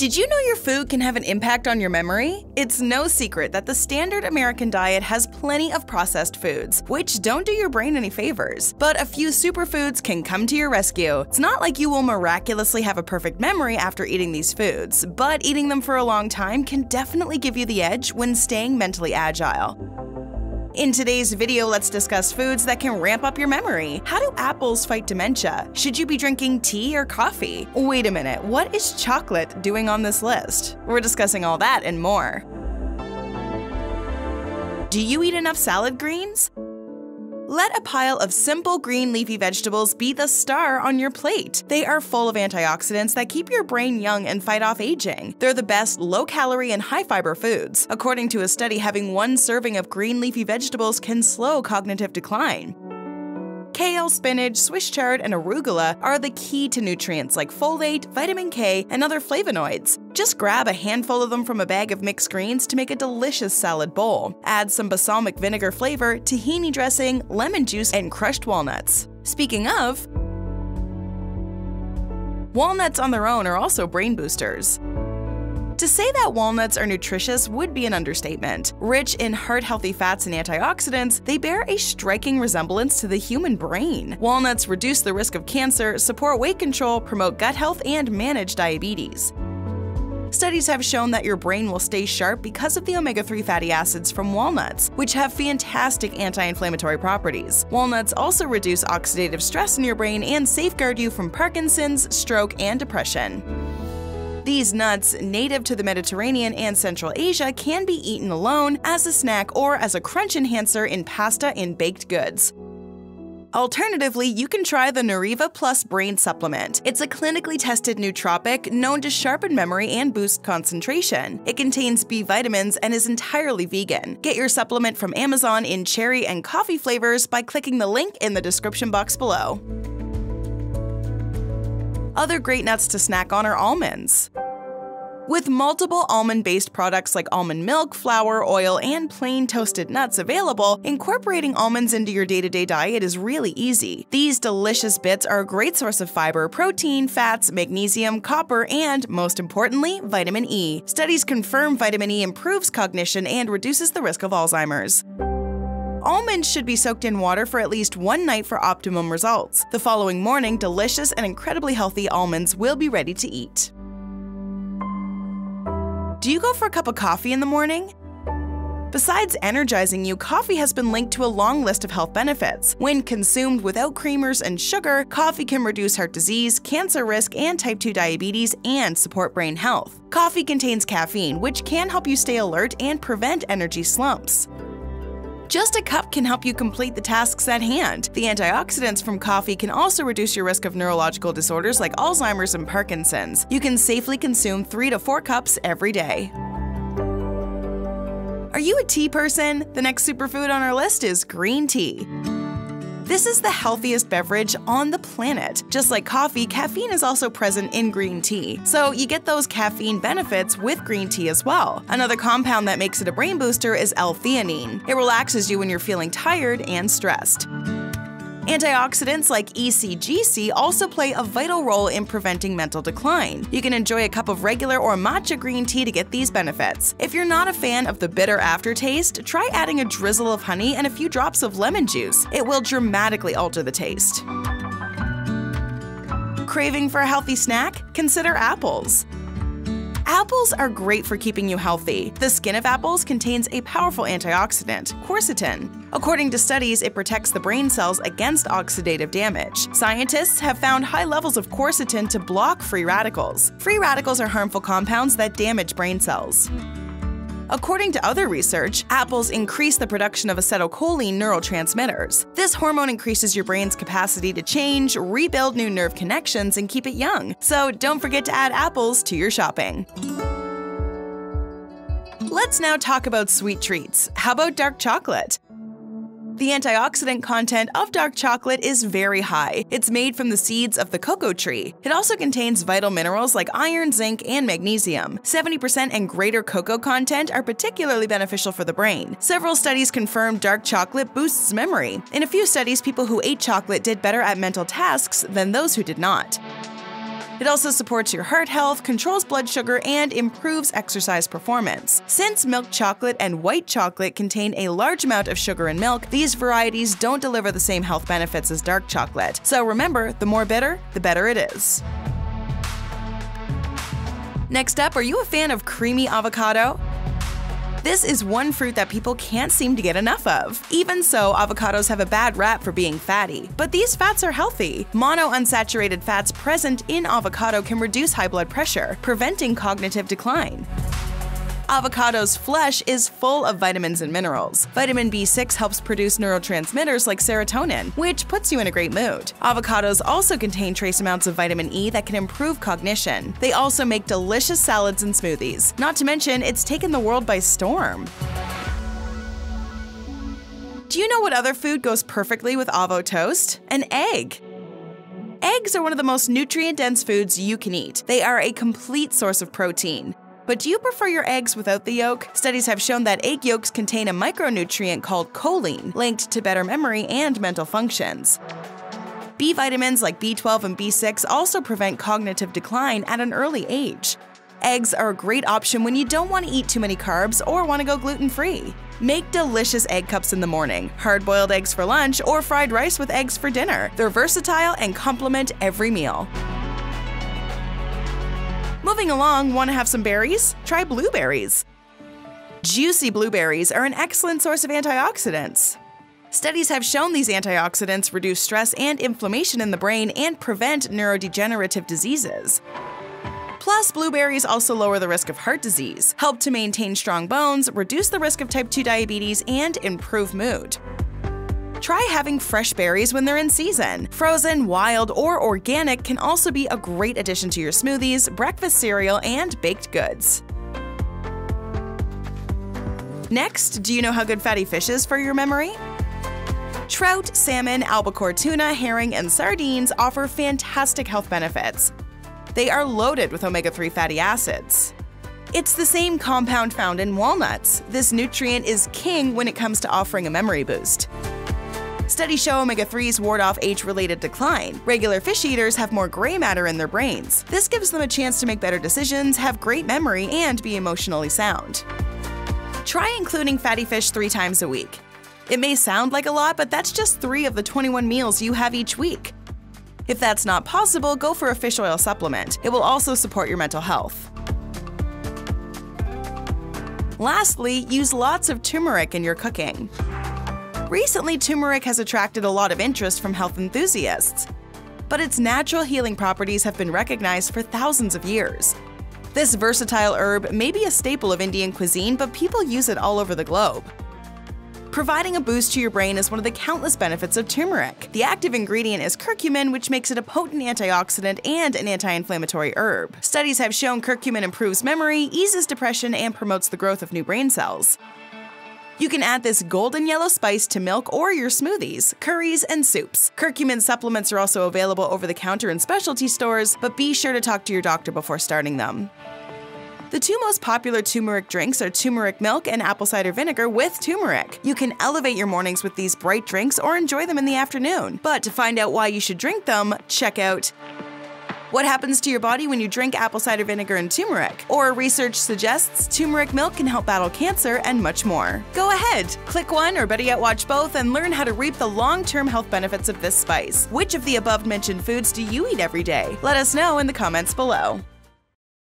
Did you know your food can have an impact on your memory? It's no secret that the standard American diet has plenty of processed foods, which don't do your brain any favors. But a few superfoods can come to your rescue. It's not like you will miraculously have a perfect memory after eating these foods, but eating them for a long time can definitely give you the edge when staying mentally agile. In today's video, let's discuss foods that can ramp up your memory. How do apples fight dementia? Should you be drinking tea or coffee? Wait a minute, what is chocolate doing on this list? We're discussing all that and more. Do you eat enough salad greens? Let a pile of simple green leafy vegetables be the star on your plate. They are full of antioxidants that keep your brain young and fight off aging. They're the best low-calorie and high-fiber foods. According to a study, having one serving of green leafy vegetables can slow cognitive decline. Kale, spinach, Swiss chard, and arugula are the key to nutrients like folate, vitamin K, and other flavonoids. Just grab a handful of them from a bag of mixed greens to make a delicious salad bowl. Add some balsamic vinegar flavor, tahini dressing, lemon juice, and crushed walnuts. Speaking of, walnuts on their own are also brain boosters. To say that walnuts are nutritious would be an understatement. Rich in heart-healthy fats and antioxidants, they bear a striking resemblance to the human brain. Walnuts reduce the risk of cancer, support weight control, promote gut health, and manage diabetes. Studies have shown that your brain will stay sharp because of the omega-3 fatty acids from walnuts, which have fantastic anti-inflammatory properties. Walnuts also reduce oxidative stress in your brain and safeguard you from Parkinson's, stroke, and depression. These nuts, native to the Mediterranean and Central Asia, can be eaten alone, as a snack, or as a crunch enhancer in pasta and baked goods. Alternatively, you can try the Neuriva Plus Brain Supplement. It's a clinically tested nootropic known to sharpen memory and boost concentration. It contains B vitamins and is entirely vegan. Get your supplement from Amazon in cherry and coffee flavors by clicking the link in the description box below. Other great nuts to snack on are almonds. With multiple almond-based products like almond milk, flour, oil, and plain toasted nuts available, incorporating almonds into your day-to-day diet is really easy. These delicious bits are a great source of fiber, protein, fats, magnesium, copper, and, most importantly, vitamin E. Studies confirm vitamin E improves cognition and reduces the risk of Alzheimer's. Almonds should be soaked in water for at least one night for optimum results. The following morning, delicious and incredibly healthy almonds will be ready to eat. Do you go for a cup of coffee in the morning? Besides energizing you, coffee has been linked to a long list of health benefits. When consumed without creamers and sugar, coffee can reduce heart disease, cancer risk, and type 2 diabetes, and support brain health. Coffee contains caffeine, which can help you stay alert and prevent energy slumps. Just a cup can help you complete the tasks at hand. The antioxidants from coffee can also reduce your risk of neurological disorders like Alzheimer's and Parkinson's. You can safely consume 3 to 4 cups every day. Are you a tea person? The next superfood on our list is green tea. This is the healthiest beverage on the planet. Just like coffee, caffeine is also present in green tea, so you get those caffeine benefits with green tea as well. Another compound that makes it a brain booster is L-theanine. It relaxes you when you're feeling tired and stressed. Antioxidants like ECGC also play a vital role in preventing mental decline. You can enjoy a cup of regular or matcha green tea to get these benefits. If you're not a fan of the bitter aftertaste, try adding a drizzle of honey and a few drops of lemon juice. It will dramatically alter the taste. Craving for a healthy snack? Consider apples. Apples are great for keeping you healthy. The skin of apples contains a powerful antioxidant, quercetin. According to studies, it protects the brain cells against oxidative damage. Scientists have found high levels of quercetin to block free radicals. Free radicals are harmful compounds that damage brain cells. According to other research, apples increase the production of acetylcholine neurotransmitters. This hormone increases your brain's capacity to change, rebuild new nerve connections, and keep it young. So don't forget to add apples to your shopping. Let's now talk about sweet treats. How about dark chocolate? The antioxidant content of dark chocolate is very high. It's made from the seeds of the cocoa tree. It also contains vital minerals like iron, zinc, and magnesium. 70% and greater cocoa content are particularly beneficial for the brain. Several studies confirm dark chocolate boosts memory. In a few studies, people who ate chocolate did better at mental tasks than those who did not. It also supports your heart health, controls blood sugar, and improves exercise performance. Since milk chocolate and white chocolate contain a large amount of sugar and milk, these varieties don't deliver the same health benefits as dark chocolate. So remember, the more bitter, the better it is. Next up, are you a fan of creamy avocado? This is one fruit that people can't seem to get enough of. Even so, avocados have a bad rap for being fatty, but these fats are healthy. Monounsaturated fats present in avocado can reduce high blood pressure, preventing cognitive decline. Avocado's flesh is full of vitamins and minerals. Vitamin B6 helps produce neurotransmitters like serotonin, which puts you in a great mood. Avocados also contain trace amounts of vitamin E that can improve cognition. They also make delicious salads and smoothies. Not to mention, it's taken the world by storm. Do you know what other food goes perfectly with avo toast? An egg. Eggs are one of the most nutrient-dense foods you can eat. They are a complete source of protein. But do you prefer your eggs without the yolk? Studies have shown that egg yolks contain a micronutrient called choline, linked to better memory and mental functions. B vitamins like B12 and B6 also prevent cognitive decline at an early age. Eggs are a great option when you don't want to eat too many carbs or want to go gluten-free. Make delicious egg cups in the morning, hard-boiled eggs for lunch, or fried rice with eggs for dinner. They're versatile and complement every meal. Moving along, want to have some berries? Try blueberries. Juicy blueberries are an excellent source of antioxidants. Studies have shown these antioxidants reduce stress and inflammation in the brain and prevent neurodegenerative diseases. Plus, blueberries also lower the risk of heart disease, help to maintain strong bones, reduce the risk of type 2 diabetes, and improve mood. Try having fresh berries when they're in season. Frozen, wild, or organic can also be a great addition to your smoothies, breakfast cereal, and baked goods. Next, do you know how good fatty fish is for your memory? Trout, salmon, albacore tuna, herring, and sardines offer fantastic health benefits. They are loaded with omega-3 fatty acids. It's the same compound found in walnuts. This nutrient is king when it comes to offering a memory boost. Studies show omega-3s ward off age-related decline. Regular fish eaters have more gray matter in their brains. This gives them a chance to make better decisions, have great memory, and be emotionally sound. Try including fatty fish 3 times a week. It may sound like a lot, but that's just 3 of the 21 meals you have each week. If that's not possible, go for a fish oil supplement. It will also support your mental health. Lastly, use lots of turmeric in your cooking. Recently, turmeric has attracted a lot of interest from health enthusiasts, but its natural healing properties have been recognized for thousands of years. This versatile herb may be a staple of Indian cuisine, but people use it all over the globe. Providing a boost to your brain is one of the countless benefits of turmeric. The active ingredient is curcumin, which makes it a potent antioxidant and an anti-inflammatory herb. Studies have shown curcumin improves memory, eases depression, and promotes the growth of new brain cells. You can add this golden yellow spice to milk or your smoothies, curries, and soups. Curcumin supplements are also available over the counter in specialty stores, but be sure to talk to your doctor before starting them. The 2 most popular turmeric drinks are turmeric milk and apple cider vinegar with turmeric. You can elevate your mornings with these bright drinks or enjoy them in the afternoon. But to find out why you should drink them, check out What Happens to Your Body When You Drink Apple Cider Vinegar and Turmeric, or Research Suggests Turmeric Milk Can Help Battle Cancer, and much more. Go ahead, click one or better yet watch both and learn how to reap the long-term health benefits of this spice. Which of the above-mentioned foods do you eat every day? Let us know in the comments below.